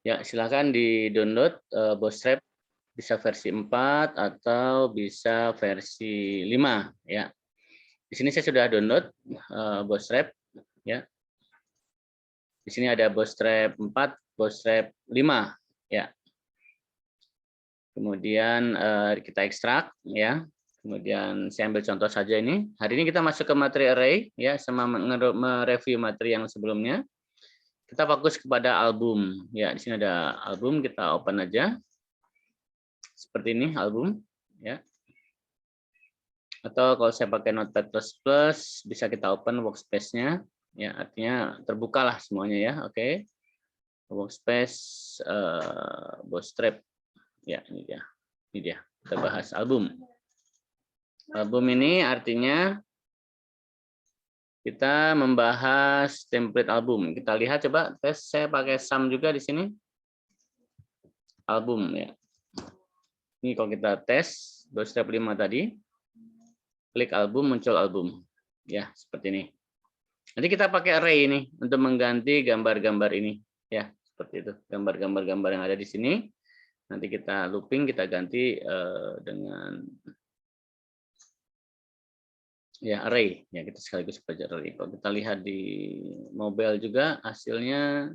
Ya, silakan di-download Bootstrap, bisa versi 4 atau bisa versi 5 ya. Di sini saya sudah download Bootstrap ya. Di sini ada Bootstrap 4, Bootstrap 5 ya. Kemudian kita ekstrak ya. Kemudian saya ambil contoh saja ini. Hari ini kita masuk ke materi array ya, sama mereview materi yang sebelumnya. Kita fokus kepada album. Ya, di sini ada album, kita open aja. Seperti ini album ya. Atau kalau saya pakai Notepad++, bisa kita open workspace-nya ya, artinya terbukalah semuanya ya. Oke. Workspace Bootstrap. Ya, ini dia. Ini dia. Kita bahas album. Album ini artinya kita membahas template album. Kita lihat coba tes, saya pakai sum juga di sini. Album ya. Ini kalau kita tes Bootstrap 5 tadi, klik album, muncul album. Ya, seperti ini. Nanti kita pakai array ini untuk mengganti gambar-gambar ini ya, seperti itu. Gambar-gambar yang ada di sini. Nanti kita looping, kita ganti dengan ya array ya, kita sekaligus belajar array. Kalau kita lihat di mobile juga hasilnya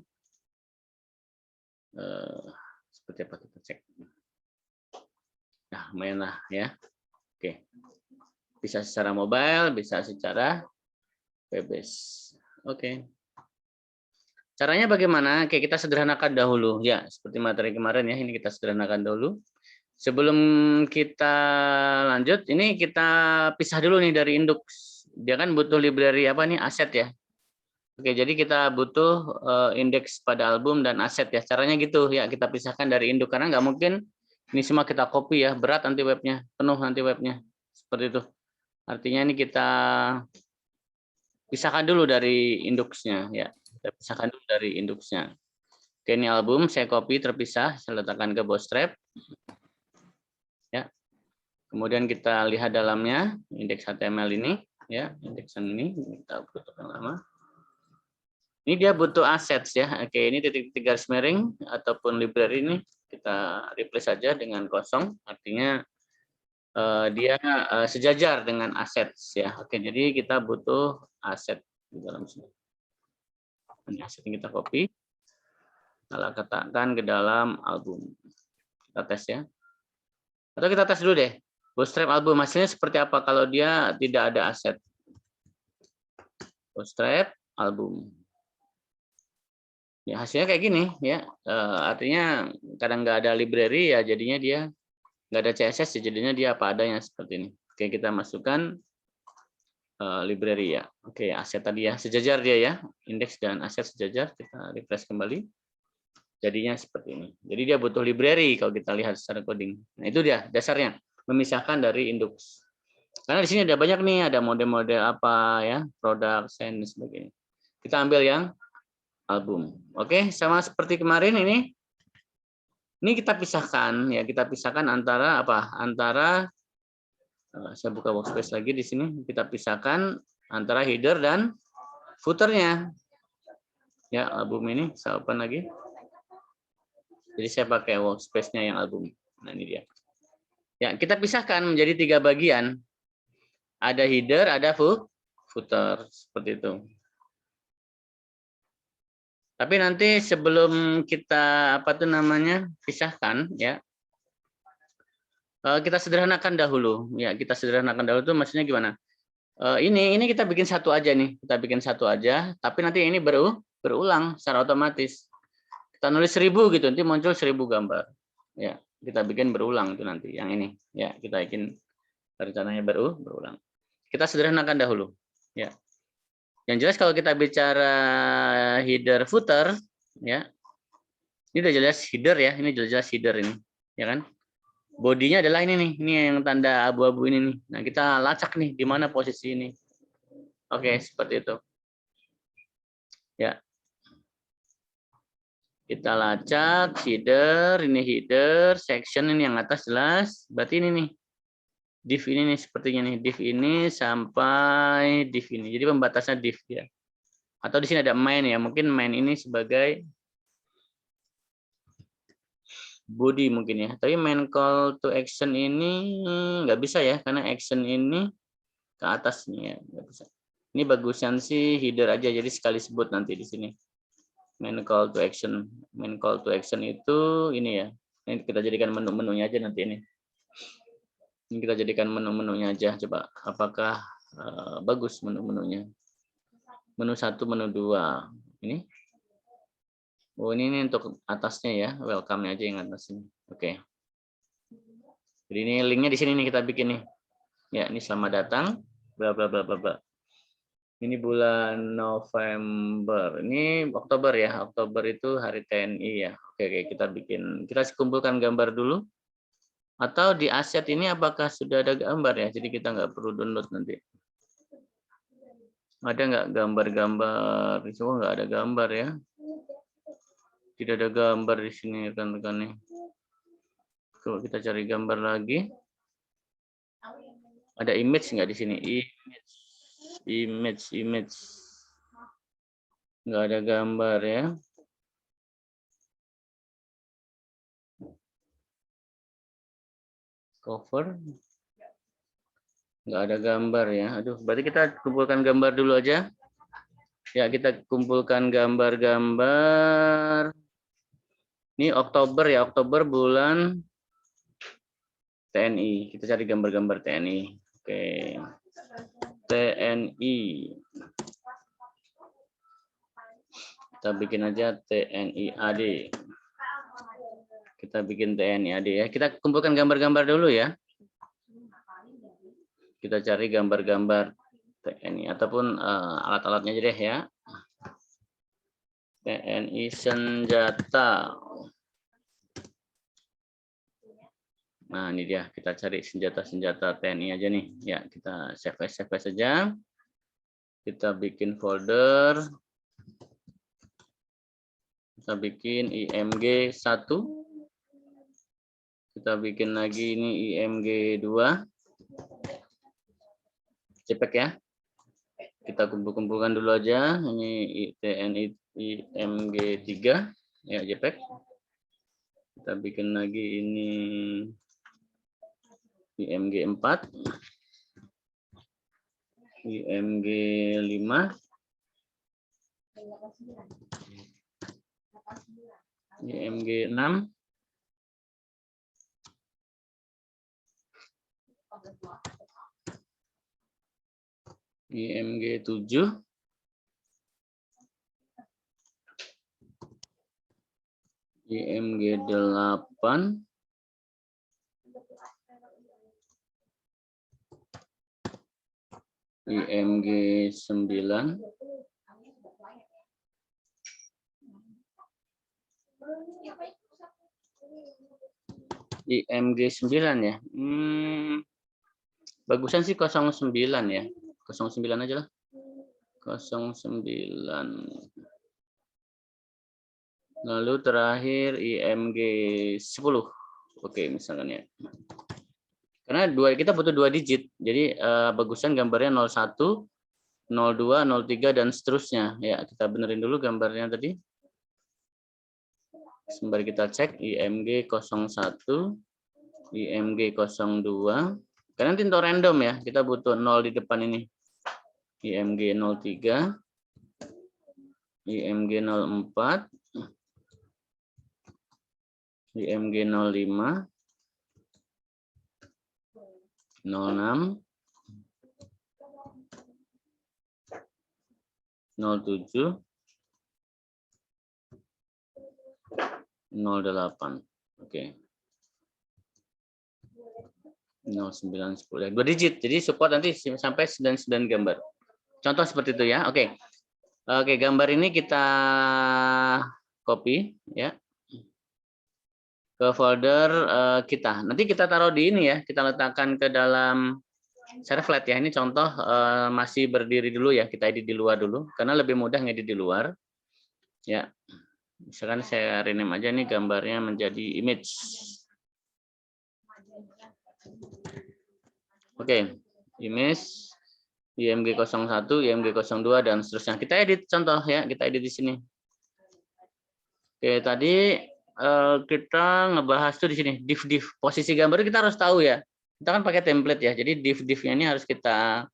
seperti apa, kita cek. Nah, lumayan lah ya. Oke, bisa secara mobile, bisa secara web-based. Oke, caranya bagaimana? Oke, kita sederhanakan dahulu ya, seperti materi kemarin ya. Ini kita sederhanakan dahulu. Sebelum kita lanjut, ini kita pisah dulu nih dari Indux. Dia kan butuh library apa nih, aset ya. Oke, jadi kita butuh indeks pada album dan aset ya. Caranya gitu ya, kita pisahkan dari induk karena nggak mungkin ini semua kita copy ya, berat nanti webnya, penuh nanti webnya. Seperti itu. Artinya ini kita pisahkan dulu dari indeksnya ya. Kita pisahkan dulu dari indeksnya. Oke, ini album saya copy terpisah, saya letakkan ke Bootstrap. Ya. Kemudian kita lihat dalamnya indeks HTML ini ya, indeksan ini kita butuhkan lama. Ini dia butuh assets ya. Oke, ini titik-titik garis miring ataupun library ini kita replace saja dengan kosong, artinya dia sejajar dengan assets ya. Oke, jadi kita butuh aset di dalam sini. Ini aset yang kita copy, kita letakkan ke dalam album. Kita tes ya. Atau kita tes dulu deh. Bootstrap album hasilnya seperti apa kalau dia tidak ada aset. Bootstrap album. Ya, hasilnya kayak gini ya. Artinya kadang nggak ada library ya, jadinya dia nggak ada CSS ya, jadinya dia apa adanya seperti ini. Oke, kita masukkan library ya. Oke, aset tadi ya, sejajar dia ya. Indeks dan aset sejajar, kita refresh kembali. Jadinya seperti ini. Jadi dia butuh library kalau kita lihat secara coding. Nah, itu dia dasarnya, memisahkan dari indeks. Karena di sini ada banyak nih, ada model-model apa ya, produk, dan sebagainya. Kita ambil yang album. Oke, sama seperti kemarin ini kita pisahkan ya, kita pisahkan antara apa? Antara saya buka workspace lagi di sini, kita pisahkan antara header dan footernya. Ya, album ini saya open lagi. Jadi saya pakai workspace-nya yang album. Nah, ini dia. Ya, kita pisahkan menjadi 3 bagian. Ada header, ada footer, seperti itu. Tapi nanti sebelum kita pisahkan ya, kita sederhanakan dahulu ya. Kita sederhanakan dahulu itu maksudnya gimana? Ini kita bikin satu aja nih, kita bikin satu aja. Tapi nanti ini berulang secara otomatis. Kita nulis 1000 gitu, nanti muncul 1000 gambar. Ya, kita bikin berulang itu nanti. Yang ini ya, kita bikin rencananya berulang. Kita sederhanakan dahulu ya. Yang jelas kalau kita bicara header footer ya, ini udah jelas header ya, ini jelas header ini ya kan. Bodinya adalah ini nih, ini yang tanda abu-abu ini nih. Nah, kita lacak nih di mana posisi ini. Oke, seperti itu ya. Kita lacak header, ini header, section ini yang atas jelas, berarti ini nih div ini nih, sepertinya nih div ini sampai div ini. Jadi pembatasnya div ya. Atau di sini ada main ya, mungkin main ini sebagai body mungkin ya. Tapi main call to action ini nggak bisa ya, karena action ini ke atas nih ya, nggak bisa. Ini bagusan sih header aja, jadi sekali sebut nanti di sini. Main call to action. Main call to action itu ini ya. Ini kita jadikan menu-menunya aja nanti ini. Ini kita jadikan menu-menunya aja. Coba apakah bagus menu-menunya. Menu 1, menu 2. Ini. Oh, ini untuk atasnya ya. Welcome-nya aja yang atas ini. Oke. Jadi ini linknya di sini nih kita bikin nih. Ya, ini selamat datang. Bla bla bla bla bla. Ini bulan November. Ini Oktober ya. Oktober itu hari TNI ya. Oke, kita bikin. Kita kumpulkan gambar dulu. Atau di aset ini apakah sudah ada gambar ya? Jadi kita nggak perlu download nanti. Ada nggak gambar-gambar? Di sini nggak ada gambar ya. Tidak ada gambar di sini rekan-rekan nih. Coba kita cari gambar lagi. Ada image nggak di sini? Image. Nggak ada gambar ya. Cover. Nggak ada gambar ya. Aduh, berarti kita kumpulkan gambar dulu aja. Ya, kita kumpulkan gambar-gambar. Ini Oktober ya, Oktober bulan TNI. Kita cari gambar-gambar TNI. Oke. TNI. Kita bikin aja TNI AD. Kita bikin TNI AD ya. Kita kumpulkan gambar-gambar dulu ya. Kita cari gambar-gambar TNI ataupun alat-alatnya aja deh ya. TNI senjata. Nah, ini dia, kita cari senjata-senjata TNI aja nih. Ya, kita save saja. Kita bikin folder. Kita bikin IMG 1. Kita bikin lagi ini IMG 2. JPEG ya. Kita kumpulkan dulu aja. Ini TNI IMG 3 ya, JPEG. Kita bikin lagi ini IMG 4, IMG 5, IMG 6, IMG 7, IMG 8, IMG 9, IMG 9 ya. Bagusan sih 09 ya. 09 aja lah. 09. Lalu terakhir IMG 10. Oke, misalkan ya. Karena kita butuh 2 digit. Jadi bagusan gambarnya 01, 02, 03 dan seterusnya. Ya, kita benerin dulu gambarnya tadi. Sembari kita cek IMG 01, IMG 02. Karena nanti untuk random ya, kita butuh 0 di depan ini. IMG 03, IMG 04, IMG 05, 06, 07, 08. Oke. 09, 10. 2 digit. Jadi support nanti sampai 99 gambar. Contoh seperti itu ya. Oke. Oke, gambar ini kita copy ya ke folder kita. Nanti kita taruh di ini ya. Kita letakkan ke dalam servlet ya. Ini contoh masih berdiri dulu ya. Kita edit di luar dulu karena lebih mudah ngedit di luar. Ya. Misalkan saya rename aja nih gambarnya menjadi image. Oke, image IMG 01, IMG 02 dan seterusnya. Kita edit contoh ya, kita edit di sini. Oke, tadi kita ngebahas tuh di sini div posisi gambar kita harus tahu ya. Kita kan pakai template ya. Jadi div-divnya ini harus kita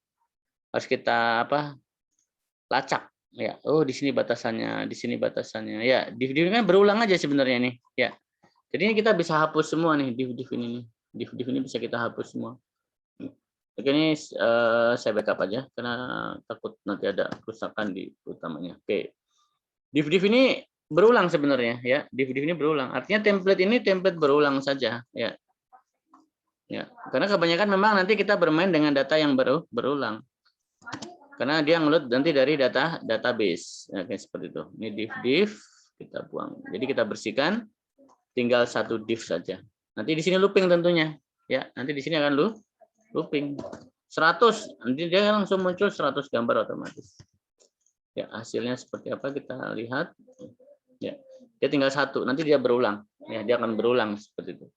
apa? Lacak ya. Oh, di sini batasannya, di sini batasannya. Ya, div kan berulang aja sebenarnya nih, ya. Jadi ini kita bisa hapus semua nih div ini nih. Div ini bisa kita hapus semua. Oke, ini saya backup aja karena takut nanti ada kerusakan di utamanya. Oke. Div ini berulang sebenarnya ya. Div ini berulang. Artinya template ini template berulang saja ya. Ya, karena kebanyakan memang nanti kita bermain dengan data yang berulang. Karena dia ngeload nanti dari database. Ya, kayak seperti itu. Ini div kita buang. Jadi kita bersihkan tinggal satu div saja. Nanti di sini looping tentunya. Ya, nanti di sini akan looping 100. Nanti dia langsung muncul 100 gambar otomatis. Ya, hasilnya seperti apa kita lihat. Ya. Dia tinggal satu, nanti dia berulang. Ya, dia akan berulang seperti itu.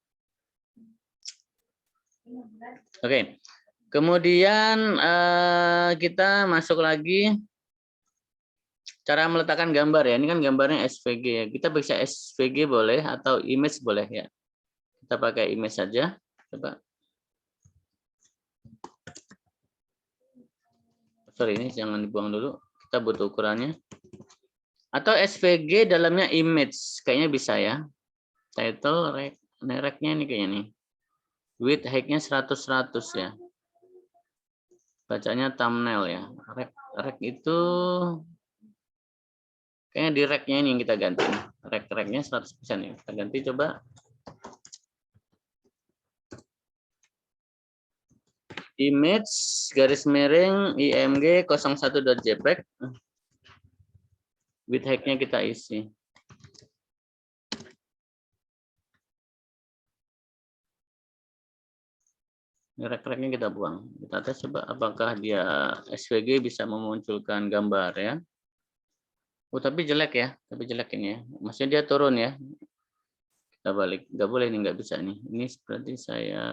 Oke. Kemudian kita masuk lagi cara meletakkan gambar ya. Ini kan gambarnya SVG ya. Kita bisa SVG boleh atau image boleh ya. Kita pakai image saja. Coba. Sorry, ini jangan dibuang dulu. Kita butuh ukurannya. Atau SVG dalamnya image. Kayaknya bisa ya. Title, rek-nya ini kayaknya nih. Width height-nya 100-100 ya. Bacanya thumbnail ya. Rek itu kayaknya di rek-nya ini yang kita ganti. Rek-nya 100% ya. Kita ganti coba. Image garis miring img 01.jpg. Width height-nya kita isi. Rek-reknya kita buang. Kita tes coba apakah dia SVG bisa memunculkan gambar ya. Oh, tapi jelek ya. Tapi jelek ini ya. Maksudnya dia turun ya. Kita balik. Nggak boleh nih, nggak bisa nih. Ini seperti saya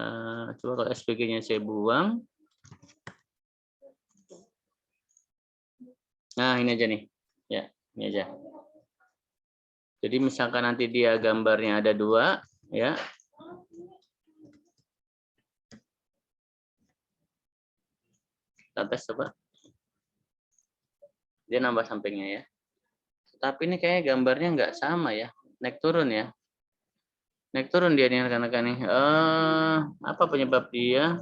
coba kalau SVG-nya saya buang. Nah, ini aja nih. Ya, ini aja. Jadi misalkan nanti dia gambarnya ada 2 ya. Kita tes coba. Dia nambah sampingnya ya. Tapi ini kayaknya gambarnya nggak sama ya. Naik turun ya. Naik turun dia nih rekan-rekan nih. Apa penyebab dia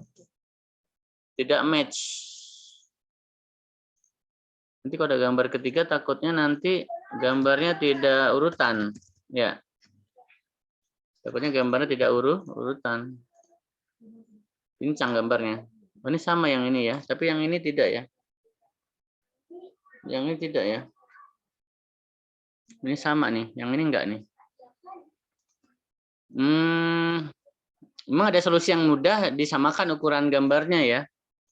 tidak match? Nanti kalau ada gambar ketiga takutnya nanti gambarnya tidak urutan. Ya. Takutnya gambarnya tidak urutan. Pincang gambarnya. Oh, ini sama yang ini ya, tapi yang ini tidak ya. Yang ini tidak ya. Ini sama nih, yang ini enggak nih. Memang ada solusi yang mudah, disamakan ukuran gambarnya ya.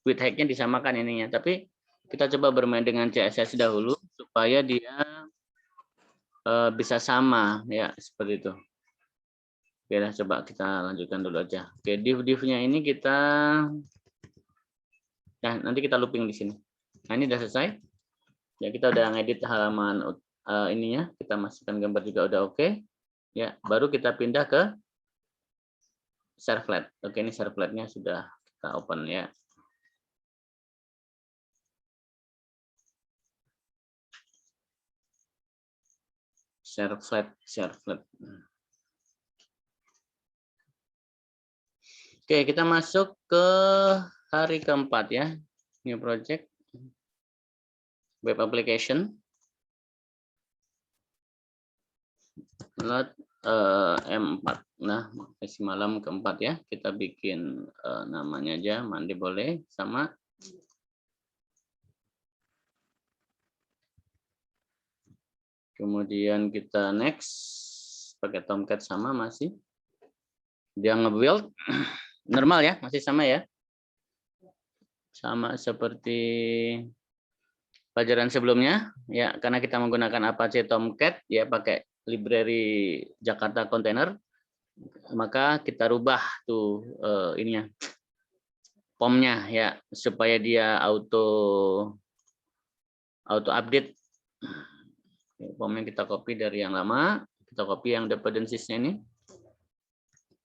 Width height-nya disamakan ininya, tapi kita coba bermain dengan CSS dahulu supaya dia bisa sama ya, seperti itu. Oke, lah, coba kita lanjutkan dulu aja. Oke, div-divnya ini kita nanti kita looping di sini. Nah, ini udah selesai. Ya, kita udah ngedit halaman ininya, kita masukkan gambar juga udah oke. Ya, baru kita pindah ke servlet. Oke, ini servletnya sudah kita open ya. Servlet. Oke, kita masuk ke hari keempat ya. New project. Web application. Load M4. Nah, sesi malam keempat ya. Kita bikin namanya aja, mandi boleh, sama. Kemudian kita next. Pakai Tomcat sama masih. Dia nge-build. Normal ya, masih sama ya. Sama seperti pelajaran sebelumnya ya, karena kita menggunakan Apache Tomcat ya, pakai library Jakarta Container, maka kita rubah tuh ininya POM-nya ya, supaya dia auto update. POM-nya kita copy dari yang lama, Kita copy yang dependencies-nya ini.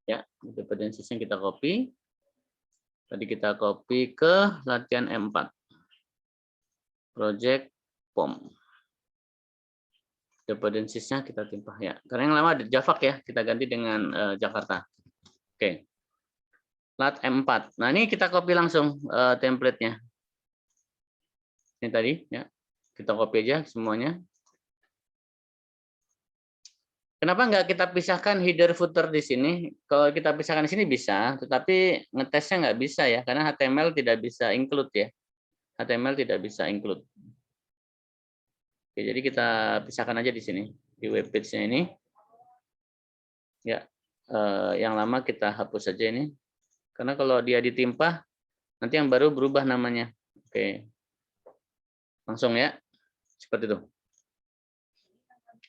Ya, dependencies-nya kita copy. Tadi kita copy ke latihan M4. Project POM. Dependencies-nya kita timpah ya. Karena yang lama Java ya, kita ganti dengan Jakarta. Oke. Lat M4. Nah, ini kita copy langsung template-nya. Ini tadi ya. Kita copy aja semuanya. Kenapa nggak kita pisahkan header footer di sini? Kalau kita pisahkan di sini bisa, tetapi ngetesnya nggak bisa ya, karena HTML tidak bisa include ya. HTML tidak bisa include. Oke, jadi kita pisahkan aja di sini di web page-nya ini. Ya, yang lama kita hapus saja ini, karena kalau dia ditimpah nanti yang baru berubah namanya. Oke, langsung ya, seperti itu.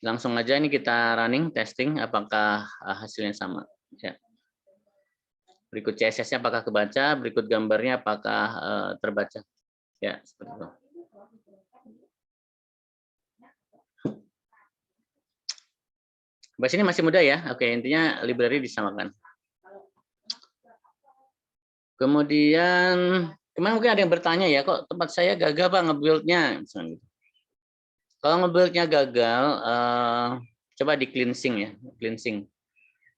Langsung aja ini kita running testing apakah hasilnya sama ya. Berikut CSS-nya apakah kebaca, berikut gambarnya apakah terbaca. Ya, seperti itu. Bahas ini masih mudah ya. Oke, intinya library disamakan. Kemudian kemarin mungkin ada yang bertanya ya, kok tempat saya gagal Pak nge-build-nya. Kalau nge-build-nya gagal, coba di cleansing ya, cleansing.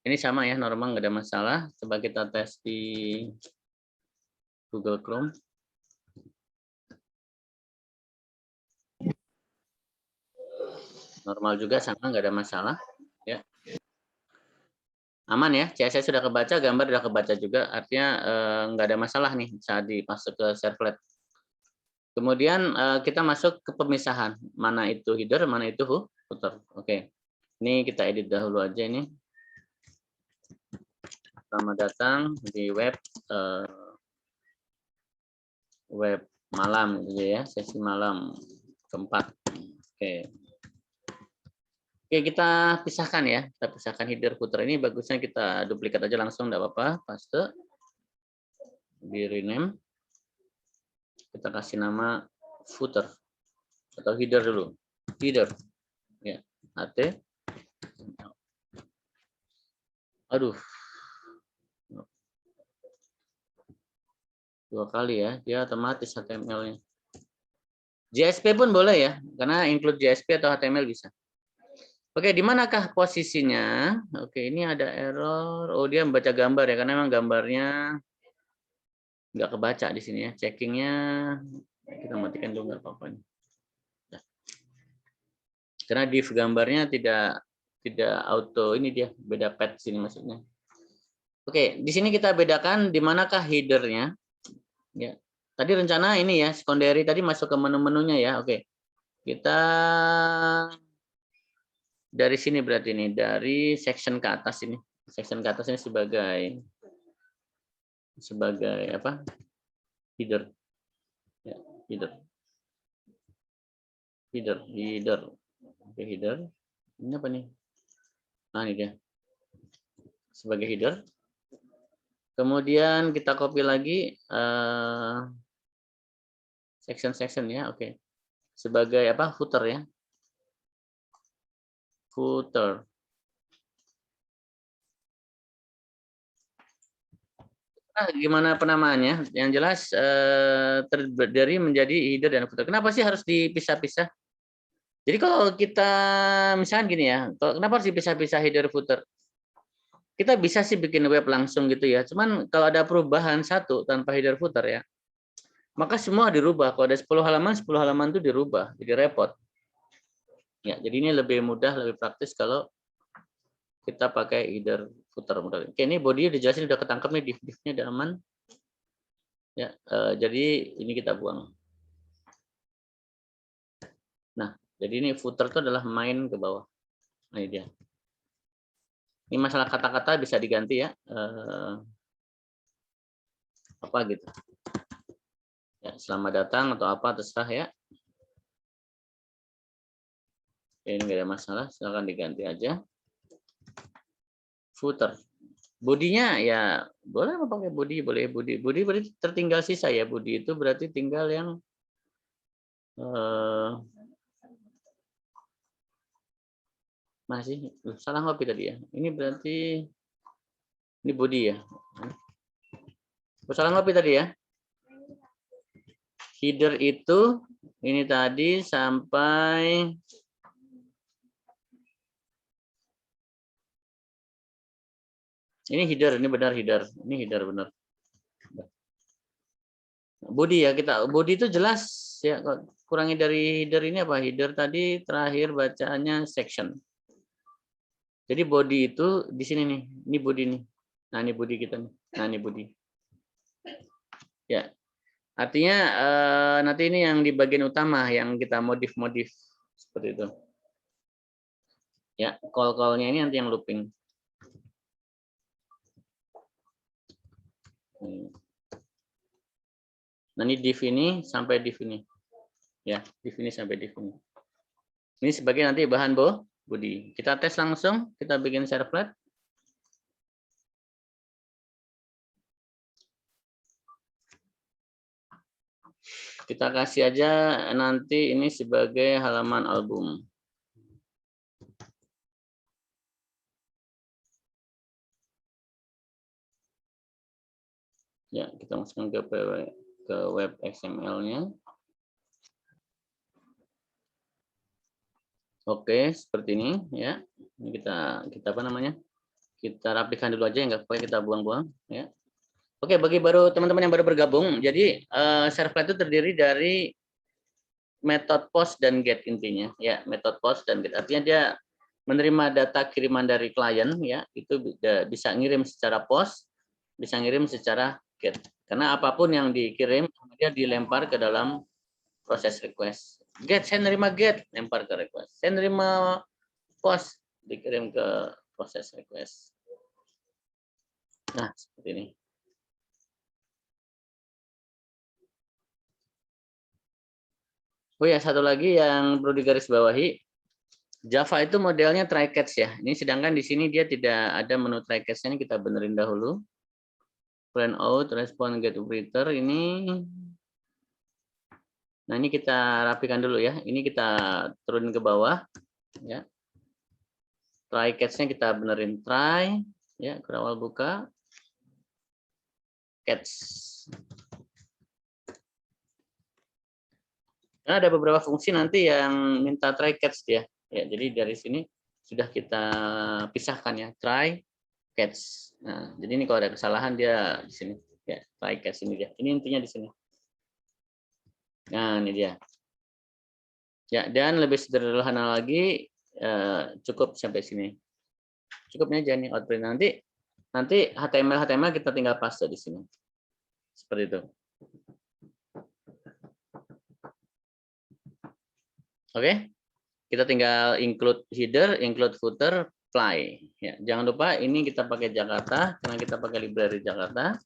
Ini sama ya, normal nggak ada masalah. Coba kita tes di Google Chrome. Normal juga sama, nggak ada masalah. Ya. Aman ya, CSS sudah kebaca, gambar sudah kebaca juga. Artinya nggak ada masalah nih saat dimasuk ke servlet. Kemudian kita masuk ke pemisahan. Mana itu header, mana itu footer. Oke. Ini kita edit dahulu aja ini. Selamat datang di web malam gitu ya, sesi malam keempat. Oke. Oke, kita pisahkan ya. Kita pisahkan header footer ini, bagusnya kita duplikat aja langsung, enggak apa-apa. Paste. Di rename. Kita kasih nama footer atau header dulu. Header. Ya, HT. Aduh. 2 kali ya, dia otomatis HTML-nya. JSP pun boleh ya, karena include JSP atau HTML bisa. Oke, di manakah posisinya? Oke, ini ada error. Oh, dia membaca gambar ya, karena memang gambarnya nggak kebaca di sini ya. Checkingnya kita matikan dulu, nggak apa-apa. Karena div gambarnya tidak auto, ini dia beda path sini maksudnya. Oke, di sini kita bedakan di manakah headernya. Ya, tadi rencana ini ya, secondary tadi masuk ke menu-menunya ya. Oke, kita dari sini berarti ini, dari section ke atas ini. Section ke atas ini sebagai apa? Header. Ya, header. Oke, header. Ini apa nih? Nah, ini dia. Sebagai header. Kemudian kita copy lagi section ya, oke. Sebagai apa? Footer ya. Footer. Nah, gimana penamaannya? Yang jelas terdiri menjadi header dan footer. Kenapa sih harus dipisah-pisah? Jadi kalau kita misalkan gini ya, kenapa harus dipisah-pisah header footer? Kita bisa sih bikin web langsung gitu ya. Cuman kalau ada perubahan satu tanpa header footer ya, maka semua dirubah. Kalau ada 10 halaman itu dirubah, jadi repot. Ya, jadi ini lebih mudah, lebih praktis kalau kita pakai header footer. Oke, ini body dijelasin udah ketangkep nih, div-nya udah aman. Ya, jadi ini kita buang. Nah, jadi ini footer itu adalah main ke bawah. Nah, ini dia. Ini masalah kata-kata bisa diganti ya. Apa gitu. Ya, selamat datang atau apa terserah ya. Ini nggak ada masalah, silakan diganti aja. Footer. Bodinya ya boleh pakai body, boleh body. Body berarti tertinggal sisa ya. Body itu berarti tinggal yang Masih salah copy tadi ya. Ini berarti ini body ya. Salah copy tadi ya. Header itu ini tadi sampai ini header, ini benar header. Ini header benar. Body ya, kita body itu jelas ya. Kurangi dari header ini apa? Header tadi terakhir bacaannya section. Jadi body itu di sini nih. Ini body nih. Nah, ini body kita nih. Nah, ini body. Ya. Artinya nanti ini yang di bagian utama yang kita modif-modif seperti itu. Ya, call-call-nya ini nanti yang looping. Nah, ini div ini sampai div ini. Ya, div ini sampai div ini. Ini sebagai nanti bahan body. Kita tes langsung, kita bikin servlet. Kita kasih aja nanti ini sebagai halaman album. Ya, kita masukkan ke web XML-nya. Oke, seperti ini ya. Ini kita apa namanya? Kita rapikan dulu aja, nggak apa-apa kita buang-buang ya. Oke, bagi teman-teman yang baru bergabung, jadi servlet itu terdiri dari metode post dan get intinya ya. Metode post dan get artinya dia menerima data kiriman dari klien ya, itu bisa ngirim secara post, bisa ngirim secara get. Karena apapun yang dikirim dia dilempar ke dalam proses request. Get, saya nerima get, lempar ke request. Saya nerima post, dikirim ke proses request. Nah, seperti ini. Oh ya, satu lagi yang perlu digarisbawahi, Java itu modelnya try catch ya. Ini sedangkan di sini dia tidak ada menu try catch-nya, kita benerin dahulu. Plan out, respond get operator ini. Nah, ini kita rapikan dulu ya. Ini kita turun ke bawah ya. Try catch-nya kita benerin try ya, ke awal buka. Catch. Nah, ada beberapa fungsi nanti yang minta try catch dia. Ya, jadi dari sini sudah kita pisahkan ya, try catch. Nah, jadi ini kalau ada kesalahan dia di sini ya, try catch ini dia. Ini intinya di sini. Nah, ini dia. Ya, dan lebih sederhana lagi cukup sampai sini. Cukupnya aja nih output nanti HTML kita tinggal paste di sini. Seperti itu. Oke. Kita tinggal include header, include footer, fly. Ya, jangan lupa ini kita pakai Jakarta karena kita pakai library Jakarta.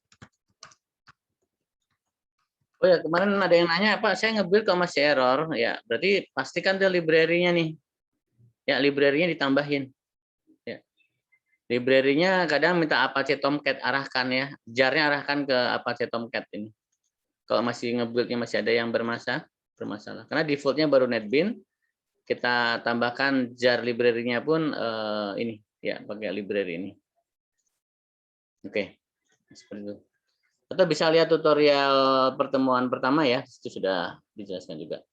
Oh ya, kemarin ada yang nanya, Pak, saya nge-build kok masih error. Ya, berarti pastikan tuh library-nya nih. Ya, library-nya ditambahin. Ya. Library-nya kadang minta Apache Tomcat arahkan ya. Jar-nya arahkan ke Apache Tomcat ini. Kalau masih nge-build-nya masih ada yang bermasalah. Karena default-nya baru NetBeans. Kita tambahkan jar library-nya pun ini ya, pakai library ini. Oke, seperti itu. Atau bisa lihat tutorial pertemuan pertama ya, itu sudah dijelaskan juga.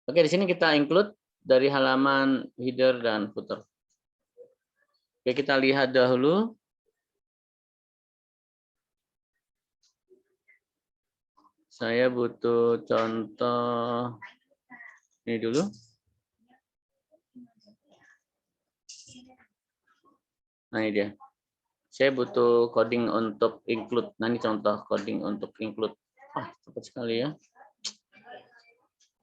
Oke, di sini kita include dari halaman header dan footer. Oke, kita lihat dahulu. Saya butuh contoh ini dulu. Nah, ini dia. Saya butuh coding untuk include. Nah, ini contoh coding untuk include. Wah, cepat sekali ya.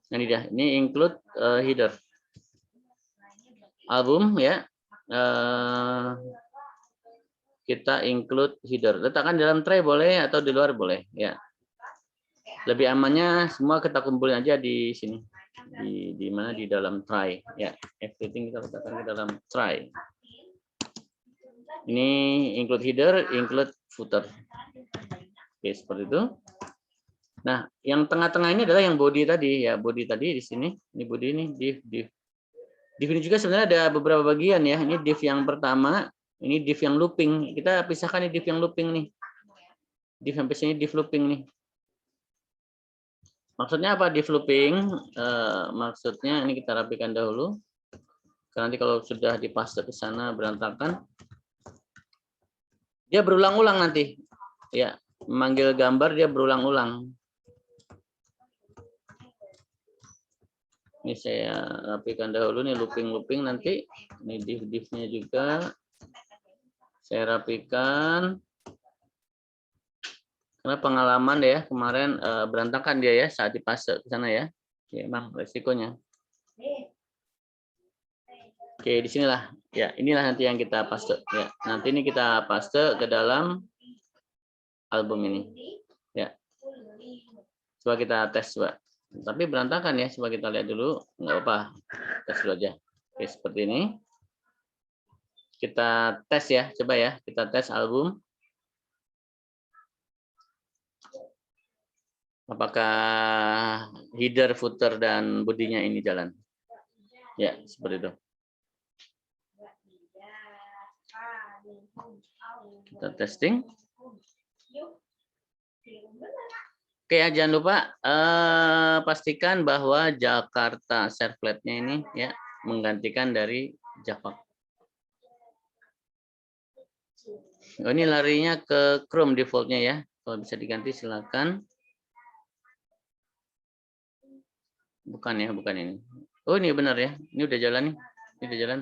Nah, ini dia. Ini include header. Album ya. Kita include header. Letakkan dalam tray boleh atau di luar boleh ya. Lebih amannya semua kita kumpulin aja di sini. Di mana di dalam tray ya. Everything kita letakkan ke dalam tray. Ini include header, include footer. Oke, seperti itu. Nah, yang tengah-tengah ini adalah yang body tadi ya, body tadi di sini. Ini body ini div. Div ini juga sebenarnya ada beberapa bagian ya. Ini div yang pertama, ini div yang looping. Kita pisahkan nih div yang looping nih. Div sampai sini div looping nih. Maksudnya apa div looping? Maksudnya ini kita rapikan dahulu. Karena nanti kalau sudah dipaste ke sana berantakan, dia berulang-ulang nanti. Ya, memanggil gambar dia berulang-ulang. Ini saya rapikan dahulu nih looping nanti. Ini div-divnya juga saya rapikan. Karena pengalaman ya kemarin berantakan dia ya saat dipaste ke sana ya. Ya emang resikonya. Oke, di sinilah. Ya, inilah nanti yang kita paste ya. Nanti ini kita paste ke dalam album ini. Ya. Coba kita tes, coba. Tapi berantakan ya, coba kita lihat dulu. Enggak apa-apa. Tes dulu aja. Oke, seperti ini. Kita tes ya, coba ya. Kita tes album. Apakah header, footer, dan bodinya ini jalan? Ya, seperti itu. Kita testing. Oke ya, jangan lupa pastikan bahwa Jakarta servletnya ini ya menggantikan dari Java. Oh, ini larinya ke Chrome defaultnya ya. Kalau bisa diganti silakan. Bukan ya, bukan ini. Oh ini benar ya. Ini udah jalan nih. Ini udah jalan.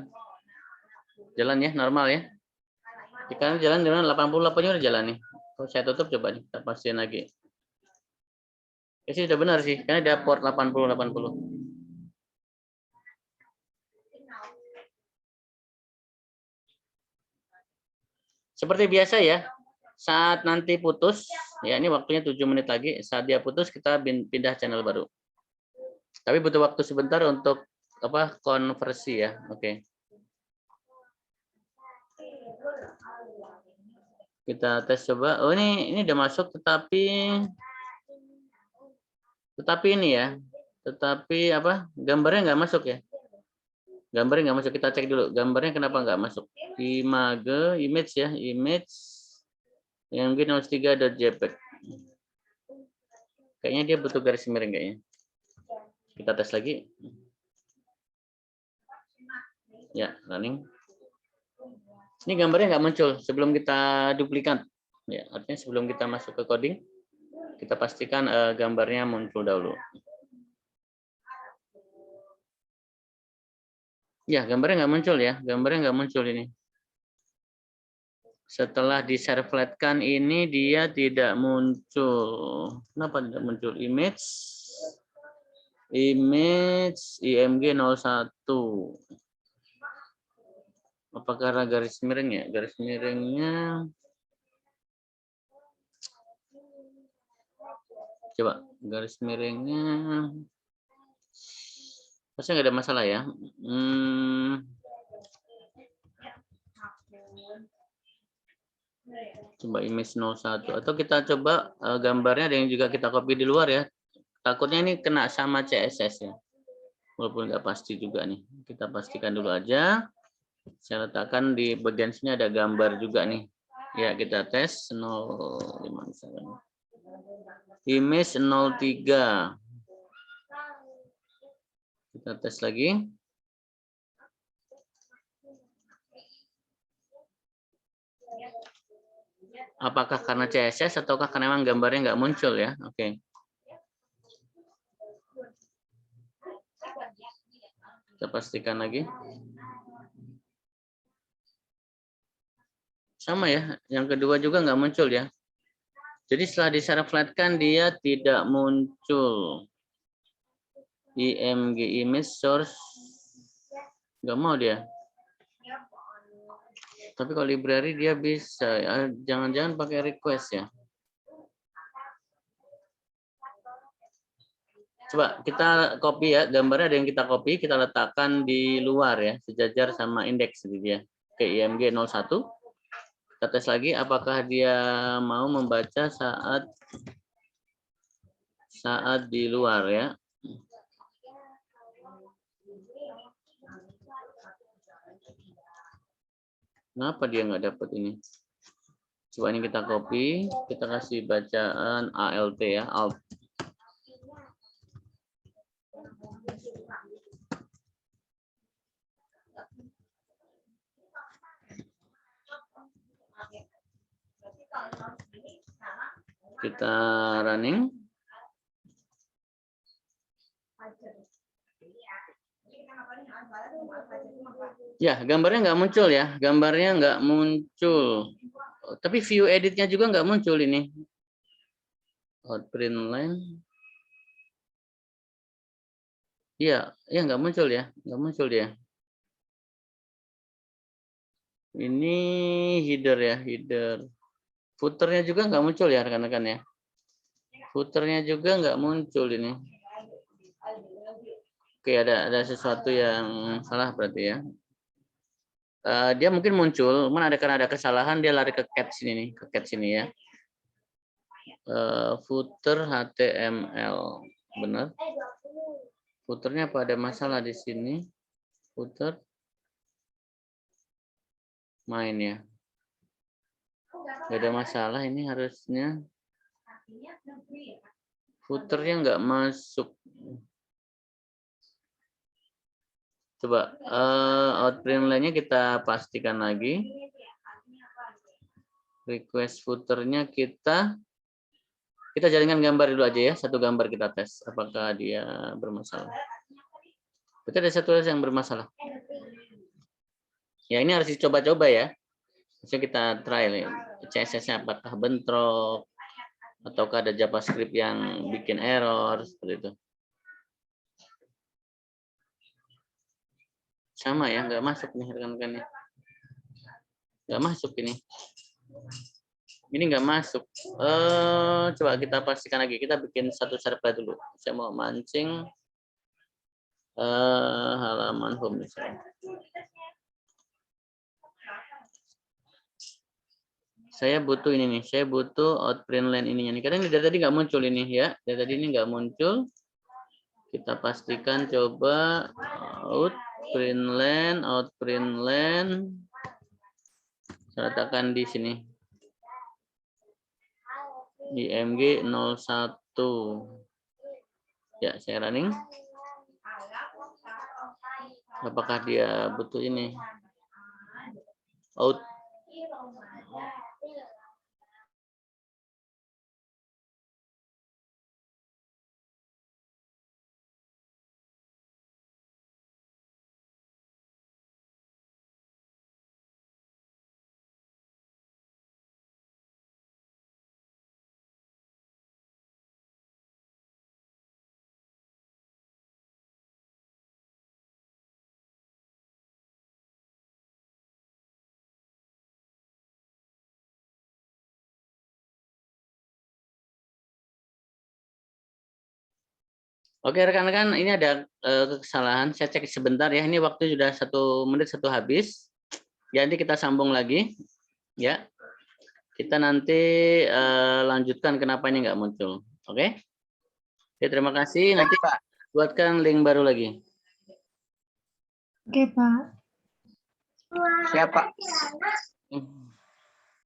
Jalan ya, normal ya. Jika jalan 88-nya udah jalan nih. Kalau saya tutup coba nih, kita pastiin lagi. Ya sih udah benar sih, karena ada port 80. Seperti biasa ya, saat nanti putus, ya ini waktunya 7 menit lagi, saat dia putus kita pindah channel baru. Tapi butuh waktu sebentar untuk konversi ya. Oke. Kita tes coba. Oh ini udah masuk tetapi ini ya. Tetapi gambarnya nggak masuk ya. Gambarnya nggak masuk, kita cek dulu. Gambarnya kenapa nggak masuk? Image ya, image yang mungkin 03.jpg. Kayaknya dia butuh garis miring kayaknya. Kita tes lagi. Ya, running. Ini gambarnya nggak muncul sebelum kita duplikat. Ya, artinya sebelum kita masuk ke coding, kita pastikan gambarnya muncul dahulu. Ya, gambarnya nggak muncul ya. Gambarnya nggak muncul ini. Setelah diservletkan ini dia tidak muncul. Kenapa tidak muncul? Image IMG 01. Apakah ada garis miring ya? Garis miringnya coba garis miringnya pasti nggak ada masalah ya. Coba image 01 atau kita coba gambarnya ada yang juga kita copy di luar ya. Takutnya ini kena sama CSS ya. Walaupun nggak pasti juga nih. Kita pastikan dulu aja. Saya letakkan di bagian sini ada gambar juga nih. Ya, kita tes 05 misalnya. Image 03. Kita tes lagi. Apakah karena CSS ataukah karena memang gambarnya nggak muncul ya? Oke. Kita pastikan lagi. Sama ya, yang kedua juga nggak muncul ya. Jadi setelah diservletkan dia tidak muncul. IMG image source nggak mau dia. Tapi kalau library dia bisa. Jangan-jangan pakai request ya. Coba kita copy ya, gambarnya ada yang kita copy, kita letakkan di luar ya, sejajar sama indeks gitu ya. Oke, IMG 01. Kita tes lagi apakah dia mau membaca saat di luar ya. Kenapa dia nggak dapat ini? Coba ini kita copy, kita kasih bacaan ALT ya, alt. Kita running. Ya, gambarnya nggak muncul ya. Gambarnya nggak muncul. Tapi view editnya juga nggak muncul ini. Outprint line. Iya, ya nggak muncul ya. Nggak muncul dia. Ini header ya, header. Footernya juga nggak muncul ya rekan-rekan ya. Footernya juga nggak muncul ini. Oke, ada sesuatu yang salah berarti ya. Dia mungkin muncul, karena ada kesalahan dia lari ke cat sini nih, ke cat sini ya. Footer HTML, benar? Footernya apa ada masalah di sini? Footer main ya. Gak ada masalah, ini harusnya footernya nggak masuk. Coba outprint line-nya kita pastikan lagi. Request footernya kita jaringan gambar dulu aja ya. Satu gambar kita tes apakah dia bermasalah. Berarti ada satu yang bermasalah. Ya ini harus dicoba-coba ya. Bisa kita try nih. CSS-nya apakah bentrok ataukah ada JavaScript yang bikin error seperti itu. Sama ya, nggak masuk nih rekan-rekan. Nggak masuk ini. Ini nggak masuk. Coba kita pastikan lagi. Kita bikin satu server dulu. Saya mau mancing halaman home misalnya. Saya butuh ini nih. Saya butuh outprint line ininya nih. Karena ini dari tadi nggak muncul ini ya. Dari tadi ini nggak muncul. Kita pastikan coba outprint line. Saya letakkan di sini. IMG 01. Ya, saya running. Apakah dia butuh ini? Out. Oke rekan-rekan, ini ada kesalahan. Saya cek sebentar ya. Ini waktu sudah 1 menit 1 habis. Jadi kita sambung lagi, ya. Kita nanti lanjutkan kenapa ini nggak muncul. Oke? Oke, terima kasih. Nanti Pak buatkan link baru lagi. Oke Pak. Siap Pak.